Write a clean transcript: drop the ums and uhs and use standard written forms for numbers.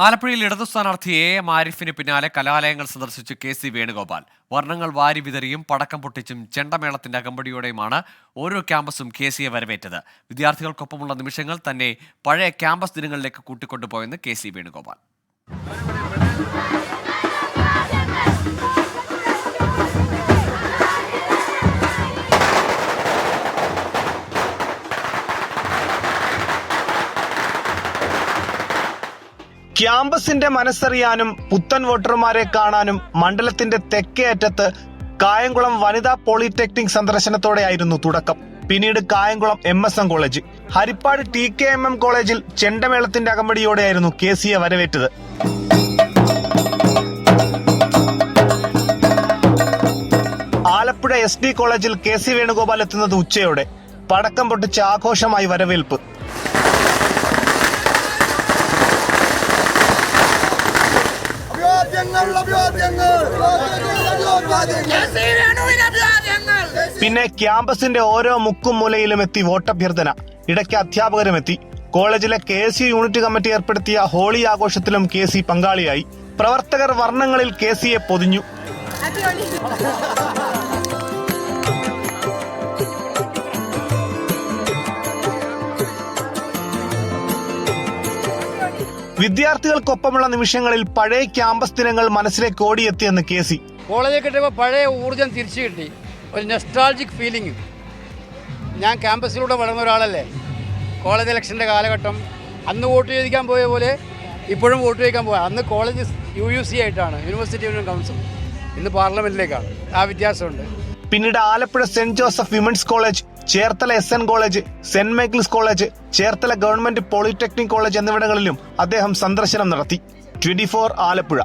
ആലപ്പുഴയിൽ ഇടതു സ്ഥാനാർത്ഥി എ ആരിഫിന് പിന്നാലെ കലാലയങ്ങൾ സന്ദർശിച്ച് കെ.സി. വേണുഗോപാൽ. വർണ്ണങ്ങൾ വാരി വിതറിയും പടക്കം പൊട്ടിച്ചും ചെണ്ടമേളത്തിന്റെ അകമ്പടിയോടെയുമാണ് ഓരോ ക്യാമ്പസും കെ.സിയെ വരവേറ്റത്. വിദ്യാർത്ഥികൾക്കൊപ്പമുള്ള നിമിഷങ്ങൾ തന്നെ പഴയ ക്യാമ്പസ് ദിനങ്ങളിലേക്ക് കൂട്ടിക്കൊണ്ടുപോയെന്ന് കെ.സി. വേണുഗോപാൽ. ക്യാമ്പസിന്റെ മനസ്സറിയാനും പുത്തൻ വോട്ടർമാരെ കാണാനും മണ്ഡലത്തിന്റെ തെക്കേ അറ്റത്ത് കായംകുളം വനിതാ പോളിടെക്നിക് സന്ദർശനത്തോടെയായിരുന്നു തുടക്കം. പിന്നീട് Kayamkulam MSM college, Harippad TKMM കോളേജിൽ ചെണ്ടമേളത്തിന്റെ അകമ്പടിയോടെയായിരുന്നു കെ.സിയെ വരവേറ്റത്. ആലപ്പുഴ SD കോളേജിൽ കെ.സി. വേണുഗോപാൽ എത്തുന്നത് ഉച്ചയോടെ. പടക്കം പൊട്ടിച്ച് ആഘോഷമായി വരവേൽപ്പ്. പിന്നെ ക്യാമ്പസിന്റെ ഓരോ മുക്കും മൂലയിലും എത്തി വോട്ടഭ്യർത്ഥന. ഇടയ്ക്ക് അധ്യാപകരും എത്തി. കോളേജിലെ KSU യൂണിറ്റ് കമ്മിറ്റി ഏർപ്പെടുത്തിയ ഹോളി ആഘോഷത്തിലും കെ.സി. പങ്കാളിയായി. പ്രവർത്തകർ വർണ്ണങ്ങളിൽ കെ.സിയെ പൊതിഞ്ഞു. വിദ്യാർത്ഥികൾക്കൊപ്പമുള്ള നിമിഷങ്ങളിൽ പഴയ ക്യാമ്പസ് ദിനങ്ങൾ മനസ്സിലേക്ക് ഓടിയെത്തിയെന്ന് കെ.സി. കോളേജിൽ കിട്ടിയപ്പോൾ പഴയ ഊർജ്ജം തിരിച്ചു കിട്ടി. ഒരു നെസ്റ്റാൾജിക് ഫീലിംഗ്. ഞാൻ ക്യാമ്പസിലൂടെ വളർന്ന ഒരാളല്ലേ. കോളേജ് ഇലക്ഷൻ്റെ കാലഘട്ടം, അന്ന് വോട്ട് ചോദിക്കാൻ പോയ പോലെ ഇപ്പോഴും വോട്ട് ചോദിക്കാൻ പോയ. അന്ന് കോളേജ് UUC ആയിട്ടാണ്, യൂണിവേഴ്സിറ്റി യൂണിയൻ കൗൺസിൽ. ഇന്ന് പാർലമെന്റിലേക്കാണ്. ആ വ്യത്യാസമുണ്ട്. പിന്നീട് Alappuzha saint Joseph women's college, Cherthala SN college, saint Michael's college, Cherthala government polytechnic college എന്നിവിടങ്ങളിലും അദ്ദേഹം സന്ദർശനം നടത്തി. 24 ആലപ്പുഴ.